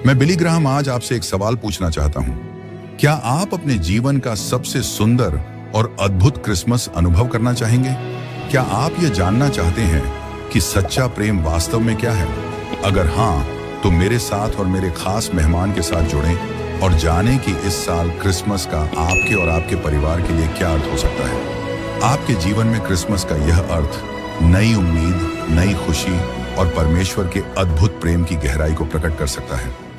मैं Billy Graham आज आपसे एक सवाल पूछना चाहता हूं। क्या आप अपने जीवन का सबसे सुंदर और अद्भुत क्रिसमस अनुभव करना चाहेंगे? क्या आप ये जानना चाहते हैं कि सच्चा प्रेम वास्तव में क्या है? अगर हाँ, तो मेरे साथ और मेरे खास मेहमान के साथ जुड़ें और जानें कि इस साल क्रिसमस का आपके और आपके परिवार के लिए क्या अर्थ हो सकता है। आपके जीवन में क्रिसमस का यह अर्थ नई उम्मीद, नई खुशी और परमेश्वर के अद्भुत प्रेम की गहराई को प्रकट कर सकता है।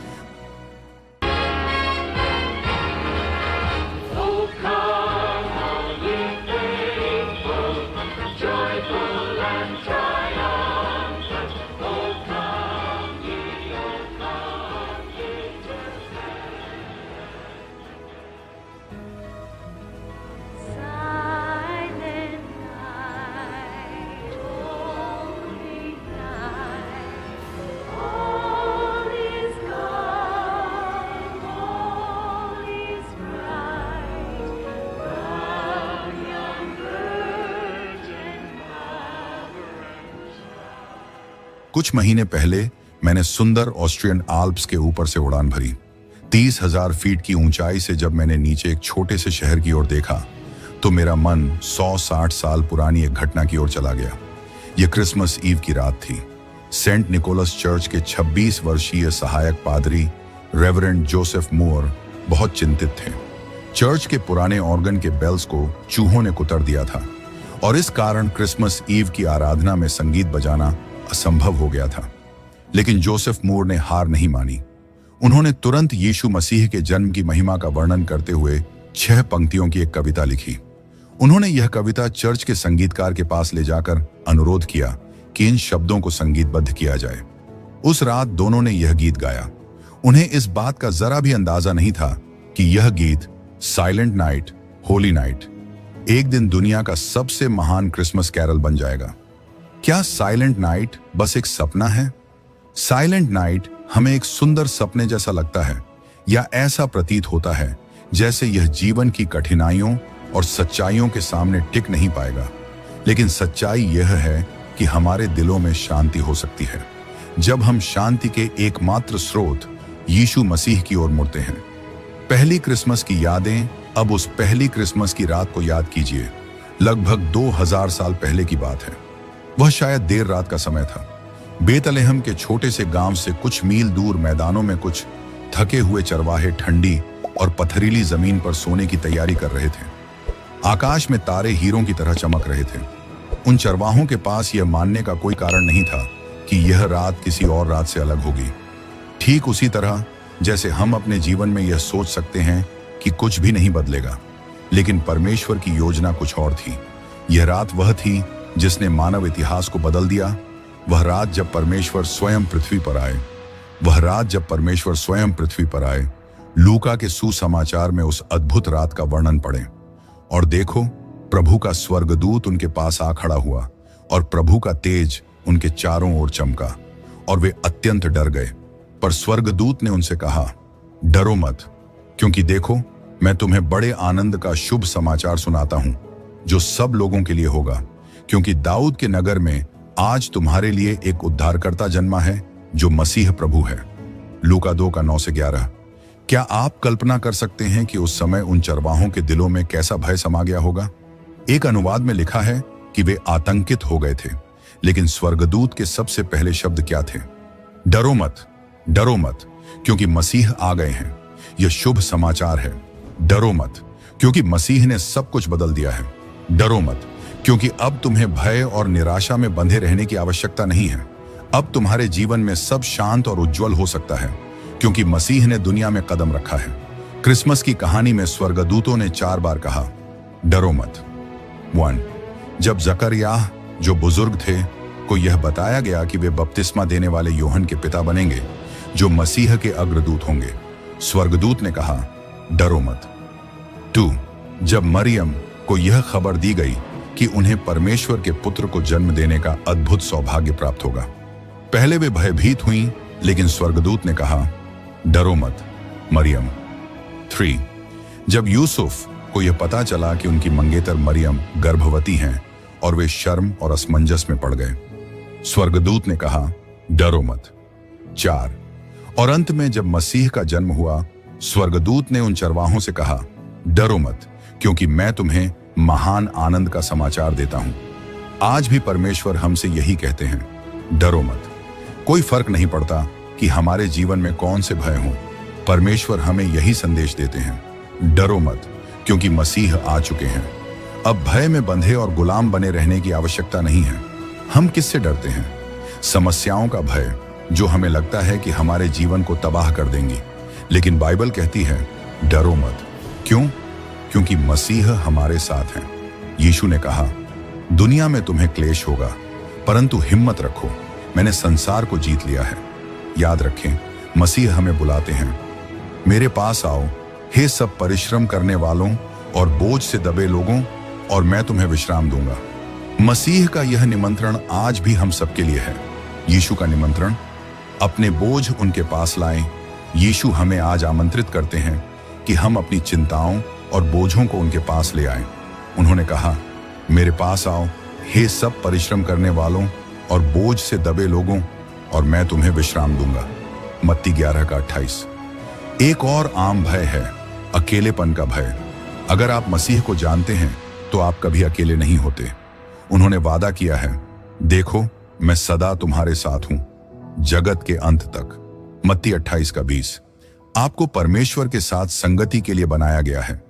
कुछ महीने पहले मैंने सुंदर ऑस्ट्रियन आल्प्स के ऊपर से उड़ान भरी। 30,000 फीट की ऊंचाई से जब मैंने नीचे एक छोटे से शहर की ओर देखा तो मेरा मन 160 साल पुरानी एक घटना की ओर चला गया। यह क्रिसमस ईव की रात थी। सेंट निकोलस चर्च के 26 वर्षीय सहायक पादरी रेवरेंड जोसेफ मूर बहुत चिंतित थे। चर्च के पुराने ऑर्गन के बेल्स को चूहों ने कुतर दिया था और इस कारण क्रिसमस ईव की आराधना में संगीत बजाना असंभव हो गया था। लेकिन जोसेफ मूर ने हार नहीं मानी। उन्होंने तुरंत यीशु मसीह के जन्म की महिमा का वर्णन करते हुए 6 पंक्तियों की एक कविता लिखी। उन्होंने यह कविता चर्च के संगीतकार के पास ले जाकर अनुरोध किया कि इन शब्दों को संगीतबद्ध किया जाए। उस रात दोनों ने यह गीत गाया। उन्हें इस बात का जरा भी अंदाजा नहीं था कि यह गीत साइलेंट नाइट, होली नाइट एक दिन दुनिया का सबसे महान क्रिसमस कैरल बन जाएगा। क्या साइलेंट नाइट बस एक सपना है? साइलेंट नाइट हमें एक सुंदर सपने जैसा लगता है, या ऐसा प्रतीत होता है जैसे यह जीवन की कठिनाइयों और सच्चाइयों के सामने टिक नहीं पाएगा। लेकिन सच्चाई यह है कि हमारे दिलों में शांति हो सकती है जब हम शांति के एकमात्र स्रोत यीशु मसीह की ओर मुड़ते हैं। पहली क्रिसमस की यादें। अब उस पहली क्रिसमस की रात को याद कीजिए। लगभग 2000 साल पहले की बात है। वह शायद देर रात का समय था। बेतलेहम के छोटे से गांव से कुछ मील दूर मैदानों में कुछ थके हुए चरवाहे ठंडी और पथरीली जमीन पर सोने की तैयारी कर रहे थे। आकाश में तारे हीरों की तरह चमक रहे थे। उन चरवाहों के पास यह मानने का कोई कारण नहीं था कि यह रात किसी और रात से अलग होगी। ठीक उसी तरह जैसे हम अपने जीवन में यह सोच सकते हैं कि कुछ भी नहीं बदलेगा, लेकिन परमेश्वर की योजना कुछ और थी। यह रात वह थी जिसने मानव इतिहास को बदल दिया। वह रात जब परमेश्वर स्वयं पृथ्वी पर आए। वह रात जब परमेश्वर स्वयं पृथ्वी पर आए। लूका के सुसमाचार में उस अद्भुत रात का वर्णन पढ़ें और देखो, प्रभु का स्वर्गदूत उनके पास आ खड़ा हुआ और प्रभु का तेज उनके चारों ओर चमका और वे अत्यंत डर गए। पर स्वर्गदूत ने उनसे कहा, डरो मत, क्योंकि देखो, मैं तुम्हें बड़े आनंद का शुभ समाचार सुनाता हूं जो सब लोगों के लिए होगा, क्योंकि दाऊद के नगर में आज तुम्हारे लिए एक उद्धारकर्ता जन्मा है जो मसीह प्रभु है। लूका 2:9-11। क्या आप कल्पना कर सकते हैं कि उस समय उन चरवाहों के दिलों में कैसा भय समा गया होगा? एक अनुवाद में लिखा है कि वे आतंकित हो गए थे। लेकिन स्वर्गदूत के सबसे पहले शब्द क्या थे? डरो मत, डरो मत, क्योंकि मसीह आ गए हैं। यह शुभ समाचार है। डरो मत, क्योंकि मसीह ने सब कुछ बदल दिया है। डरो मत, क्योंकि अब तुम्हें भय और निराशा में बंधे रहने की आवश्यकता नहीं है। अब तुम्हारे जीवन में सब शांत और उज्जवल हो सकता है, क्योंकि मसीह ने दुनिया में कदम रखा है। क्रिसमस की कहानी में स्वर्गदूतों ने 4 बार कहा, डरो मत। 1. जब जकरयाह, जो बुजुर्ग थे, को यह बताया गया कि वे बपतिस्मा देने वाले यूहन्ना के पिता बनेंगे, जो मसीह के अग्रदूत होंगे, स्वर्गदूत ने कहा, डरो मत। 2. जब मरियम को यह खबर दी गई कि उन्हें परमेश्वर के पुत्र को जन्म देने का अद्भुत सौभाग्य प्राप्त होगा। पहले वे भयभीत हुईं, लेकिन स्वर्गदूत ने कहा, डरो मत मरियम। 3. जब यूसुफ को यह पता चला कि उनकी मंगेतर मरियम गर्भवती हैं और वे शर्म और असमंजस में पड़ गए, स्वर्गदूत ने कहा, डरो मत। 4. और अंत में जब मसीह का जन्म हुआ, स्वर्गदूत ने उन चरवाहों से कहा, डरो मत, क्योंकि मैं तुम्हें महान आनंद का समाचार देता हूं। आज भी परमेश्वर हमसे यही कहते हैं, डरो मत। कोई फर्क नहीं पड़ता कि हमारे जीवन में कौन से भय हों, परमेश्वर हमें यही संदेश देते हैं, डरो मत, क्योंकि मसीह आ चुके हैं। अब भय में बंधे और गुलाम बने रहने की आवश्यकता नहीं है। हम किससे डरते हैं? समस्याओं का भय, जो हमें लगता है कि हमारे जीवन को तबाह कर देंगी। लेकिन बाइबल कहती है, डरो मत। क्यों? क्योंकि मसीह हमारे साथ हैं। यीशु ने कहा, दुनिया में तुम्हें क्लेश होगा, परंतु हिम्मत रखो, मैंने संसार को जीत लिया है। याद रखें, मसीह हमें बुलाते हैं, मेरे पास आओ, हे सब परिश्रम करने वालों और बोझ से दबे लोगों, और मैं तुम्हें विश्राम दूंगा। मसीह का यह निमंत्रण आज भी हम सबके लिए है। यीशु का निमंत्रण, अपने बोझ उनके पास लाएं। यीशु हमें आज आमंत्रित करते हैं कि हम अपनी चिंताओं और बोझों को उनके पास ले आएं। उन्होंने कहा, मेरे पास आओ, हे सब परिश्रम करने वालों और बोझ से दबे लोगों, और मैं तुम्हें विश्राम दूंगा। मत्ती 11:28। एक और आम भय है अकेलेपन का भय। अगर आप मसीह को जानते हैं तो आप कभी अकेले नहीं होते। उन्होंने वादा किया है, देखो मैं सदा तुम्हारे साथ हूं, जगत के अंत तक। मत्ती 28:20। आपको परमेश्वर के साथ संगति के लिए बनाया गया है।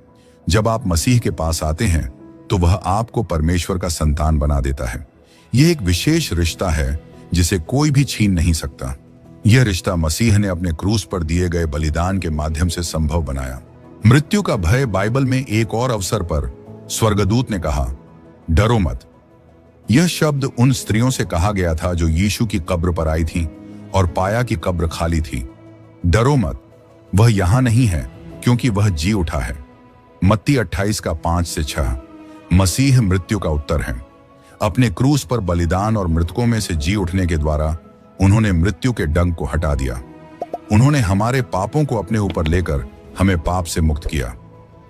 जब आप मसीह के पास आते हैं तो वह आपको परमेश्वर का संतान बना देता है। यह एक विशेष रिश्ता है जिसे कोई भी छीन नहीं सकता। यह रिश्ता मसीह ने अपने क्रूस पर दिए गए बलिदान के माध्यम से संभव बनाया। मृत्यु का भय, बाइबल में एक और अवसर पर स्वर्गदूत ने कहा, डरो मत। यह शब्द उन स्त्रियों से कहा गया था जो यीशु की कब्र पर आई थीं और पाया कि कब्र खाली थी। डरो मत, वह यहां नहीं है, क्योंकि वह जी उठा है। मत्ती 28:5-6। मसीह मृत्यु का उत्तर है। अपने क्रूस पर बलिदान और मृतकों में से जी उठने के द्वारा उन्होंने मृत्यु के डंक को हटा दिया। उन्होंने हमारे पापों को अपने ऊपर लेकर हमें पाप से मुक्त किया।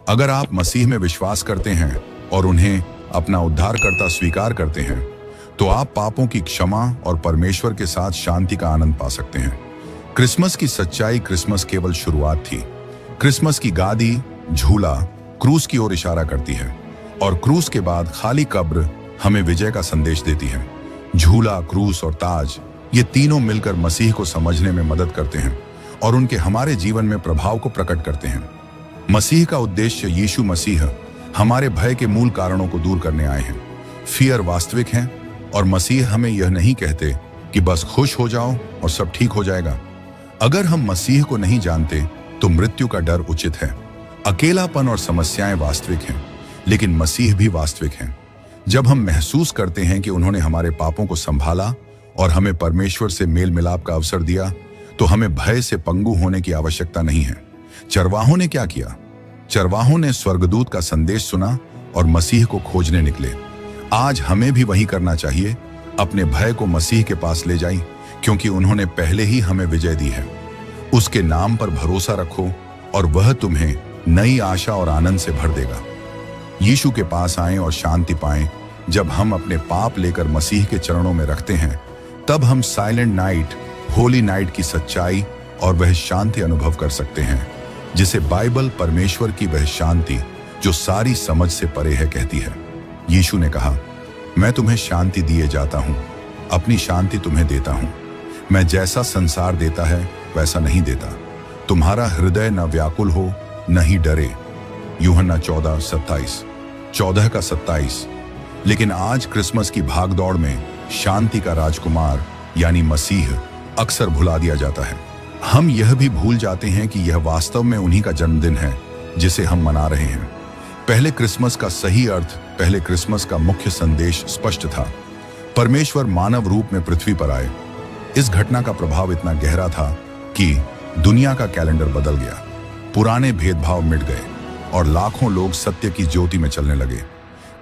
अगर आप मसीह में विश्वास करते हैं और उन्हें अपना उद्धारकर्ता स्वीकार करते हैं, तो आप पापों की क्षमा और परमेश्वर के साथ शांति का आनंद पा सकते हैं। क्रिसमस की सच्चाई, क्रिसमस केवल शुरुआत थी। क्रिसमस की गादी, झूला क्रूस की ओर इशारा करती है, और क्रूस के बाद खाली कब्र हमें विजय का संदेश देती है। झूला, क्रूस और ताज, ये तीनों मिलकर मसीह को समझने में मदद करते हैं और उनके हमारे जीवन में प्रभाव को प्रकट करते हैं। मसीह का उद्देश्य, यीशु मसीह हमारे भय के मूल कारणों को दूर करने आए हैं। फियर वास्तविक है, और मसीह हमें यह नहीं कहते कि बस खुश हो जाओ और सब ठीक हो जाएगा। अगर हम मसीह को नहीं जानते तो मृत्यु का डर उचित है। अकेलापन और समस्याएं वास्तविक हैं, लेकिन मसीह भी वास्तविक हैं। जब हम महसूस करते हैं कि उन्होंने हमारे पापों को संभाला और हमें परमेश्वर से मेल मिलाप का अवसर दिया, तो हमें भय से पंगु होने की आवश्यकता नहीं है। चरवाहों ने क्या किया? चरवाहों ने स्वर्गदूत का संदेश सुना और मसीह को खोजने निकले। आज हमें भी वही करना चाहिए। अपने भय को मसीह के पास ले जाएं, क्योंकि उन्होंने पहले ही हमें विजय दी है। उसके नाम पर भरोसा रखो और वह तुम्हें नई आशा और आनंद से भर देगा। यीशु के पास आएं और शांति पाएं। जब हम अपने पाप लेकर मसीह के चरणों में रखते हैं, तब हम साइलेंट नाइट, होली नाइट की सच्चाई और वह शांति अनुभव कर सकते हैं, जिसे बाइबल परमेश्वर की वह शांति जो सारी समझ से परे है कहती है। यीशु ने कहा, मैं तुम्हें शांति दिए जाता हूं, अपनी शांति तुम्हें देता हूं। मैं जैसा संसार देता है वैसा नहीं देता। तुम्हारा हृदय न व्याकुल हो, न ही डरे। यूहन्ना 14:27। 14:27। लेकिन आज क्रिसमस की भागदौड़ में शांति का राजकुमार यानी मसीह अक्सर भुला दिया जाता है। हम यह भी भूल जाते हैं कि यह वास्तव में उन्हीं का जन्मदिन है जिसे हम मना रहे हैं। पहले क्रिसमस का सही अर्थ, पहले क्रिसमस का मुख्य संदेश स्पष्ट था। परमेश्वर मानव रूप में पृथ्वी पर आए। इस घटना का प्रभाव इतना गहरा था कि दुनिया का कैलेंडर बदल गया। पुराने भेदभाव मिट गए और लाखों लोग सत्य की ज्योति में चलने लगे।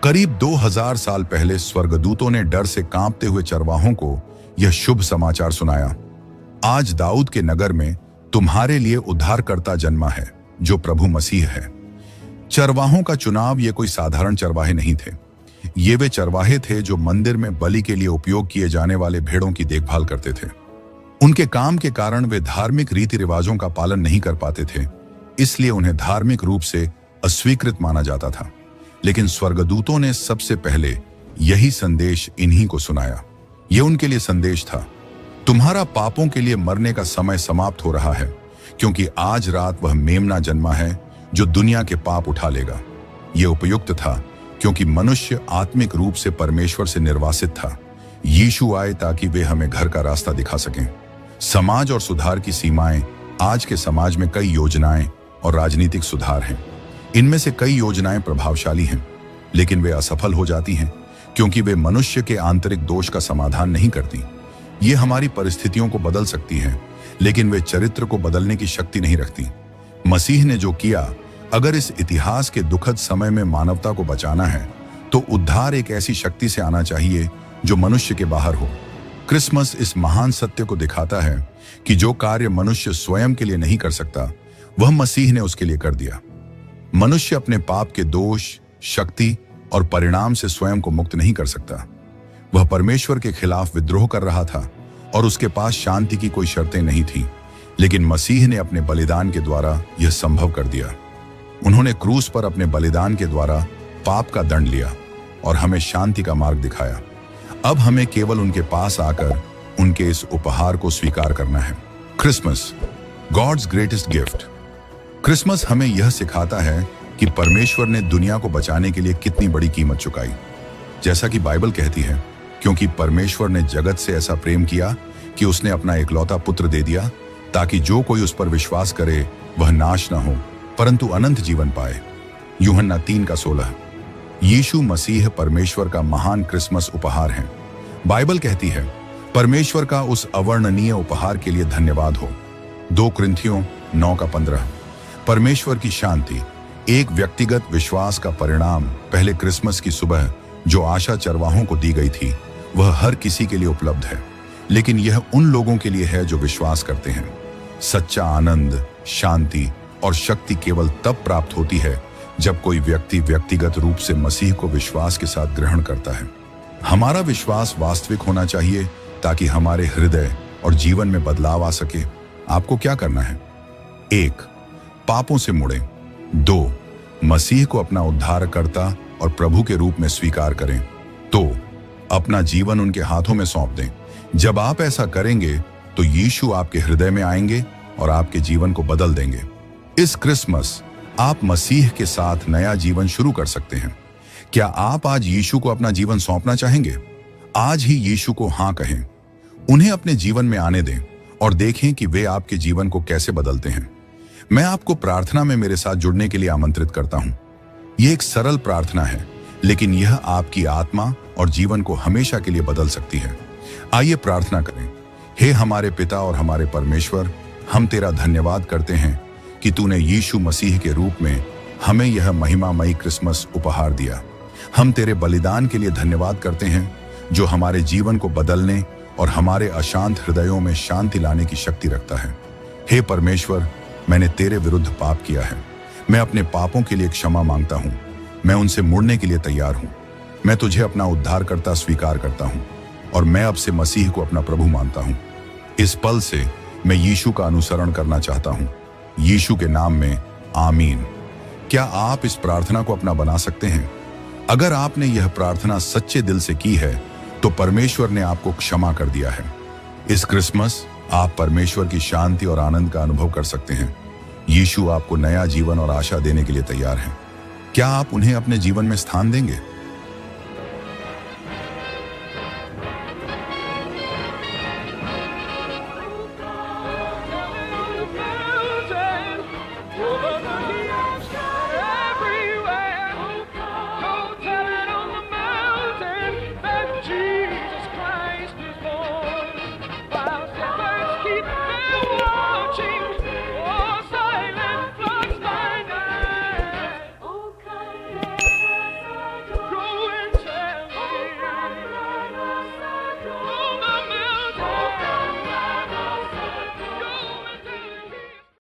करीब 2000 साल पहले स्वर्गदूतों ने डर से कांपते हुए चरवाहों को यह शुभ समाचार सुनाया। आज दाऊद के नगर में तुम्हारे लिए उद्धारकर्ता जन्मा है, जो प्रभु मसीह है। चरवाहों का चुनाव ये कोई साधारण चरवाहे नहीं थे। ये वे चरवाहे थे जो मंदिर में बलि के लिए उपयोग किए जाने वाले भेड़ों की देखभाल करते थे। उनके काम के कारण वे धार्मिक रीति रिवाजों का पालन नहीं कर पाते थे, इसलिए उन्हें धार्मिक रूप से अस्वीकृत माना जाता था। लेकिन स्वर्गदूतों ने सबसे पहले यही संदेश इन्हीं को सुनाया। यह उनके लिए संदेश था, तुम्हारा पापों के लिए मरने का समय समाप्त हो रहा है, क्योंकि आज रात वह मेमना जन्मा है जो दुनिया के पाप उठा लेगा। यह उपयुक्त था क्योंकि मनुष्य आत्मिक रूप से परमेश्वर से निर्वासित था। यीशु आए ताकि वे हमें घर का रास्ता दिखा सकें। समाज और सुधार की सीमाएं। आज के समाज में कई योजनाएं और राजनीतिक सुधार हैं। इनमें से कई योजनाएं प्रभावशाली हैं, लेकिन वे असफल हो जाती हैं क्योंकि वे मनुष्य के आंतरिक दोष का समाधान नहीं करती। ये हमारी परिस्थितियों को बदल सकती हैं, लेकिन वे चरित्र को बदलने की शक्ति नहीं रखती। मसीह ने जो किया, अगर इस इतिहास के दुखद समय में मानवता को बचाना है, तो उद्धार एक ऐसी शक्ति से आना चाहिए जो मनुष्य के बाहर हो। क्रिसमस इस महान सत्य को दिखाता है कि जो कार्य मनुष्य स्वयं के लिए नहीं कर सकता, वह मसीह ने उसके लिए कर दिया। मनुष्य अपने पाप के दोष, शक्ति और परिणाम से स्वयं को मुक्त नहीं कर सकता। वह परमेश्वर के खिलाफ विद्रोह कर रहा था और उसके पास शांति की कोई शर्तें नहीं थी, लेकिन मसीह ने अपने बलिदान के द्वारा यह संभव कर दिया। उन्होंने क्रूस पर अपने बलिदान के द्वारा पाप का दंड लिया और हमें शांति का मार्ग दिखाया। अब हमें केवल उनके पास आकर उनके इस उपहार को स्वीकार करना है। Christmas, God's greatest gift. Christmas हमें यह सिखाता है कि परमेश्वर ने दुनिया को बचाने के लिए कितनी बड़ी कीमत चुकाई। जैसा कि बाइबल कहती है, क्योंकि परमेश्वर ने जगत से ऐसा प्रेम किया कि उसने अपना एकलौता पुत्र दे दिया, ताकि जो कोई उस पर विश्वास करे वह नाश न हो परंतु अनंत जीवन पाए। यूहन्ना 3:16। यीशु मसीह परमेश्वर का महान क्रिसमस उपहार है। बाइबल कहती है, परमेश्वर का उस अवर्णनीय उपहार के लिए धन्यवाद हो। 2 कुरिन्थियों 9:15। परमेश्वर की शांति, एक व्यक्तिगत विश्वास का परिणाम। पहले क्रिसमस की सुबह जो आशा चरवाहों को दी गई थी, वह हर किसी के लिए उपलब्ध है, लेकिन यह उन लोगों के लिए है जो विश्वास करते हैं। सच्चा आनंद, शांति और शक्ति केवल तब प्राप्त होती है जब कोई व्यक्ति व्यक्तिगत रूप से मसीह को विश्वास के साथ ग्रहण करता है। हमारा विश्वास वास्तविक होना चाहिए ताकि हमारे हृदय और जीवन में बदलाव आ सके। आपको क्या करना है? 1. पापों से मुड़ें। 2. मसीह को अपना उद्धारकर्ता और प्रभु के रूप में स्वीकार करें। तो अपना जीवन उनके हाथों में सौंप दें। जब आप ऐसा करेंगे तो यीशु आपके हृदय में आएंगे और आपके जीवन को बदल देंगे। इस क्रिसमस आप मसीह के साथ नया जीवन शुरू कर सकते हैं। क्या आप आज यीशु को अपना जीवन सौंपना चाहेंगे? आज ही यीशु को हाँ कहें। उन्हें अपने जीवन में आने दें और देखें कि वे आपके जीवन को कैसे बदलते हैं। मैं आपको प्रार्थना में मेरे साथ जुड़ने के लिए आमंत्रित करता हूं। यह एक सरल प्रार्थना है, लेकिन यह आपकी आत्मा और जीवन को हमेशा के लिए बदल सकती है। आइए प्रार्थना करें। हे हमारे पिता और हमारे परमेश्वर, हम तेरा धन्यवाद करते हैं कि तूने यीशु मसीह के रूप में हमें यह महिमामयी क्रिसमस उपहार दिया। हम तेरे बलिदान के लिए धन्यवाद करते हैं, जो हमारे जीवन को बदलने और हमारे अशांत हृदयों में शांति लाने की शक्ति रखता है। हे परमेश्वर, मैंने तेरे विरुद्ध पाप किया है। मैं अपने पापों के लिए क्षमा मांगता हूँ। मैं उनसे मुड़ने के लिए तैयार हूँ। मैं तुझे अपना उद्धारकर्ता स्वीकार करता हूँ और मैं अब से मसीह को अपना प्रभु मानता हूँ। इस पल से मैं यीशु का अनुसरण करना चाहता हूँ। यीशु के नाम में, आमीन। क्या आप इस प्रार्थना को अपना बना सकते हैं? अगर आपने यह प्रार्थना सच्चे दिल से की है, तो परमेश्वर ने आपको क्षमा कर दिया है। इस क्रिसमस आप परमेश्वर की शांति और आनंद का अनुभव कर सकते हैं। यीशु आपको नया जीवन और आशा देने के लिए तैयार हैं। क्या आप उन्हें अपने जीवन में स्थान देंगे?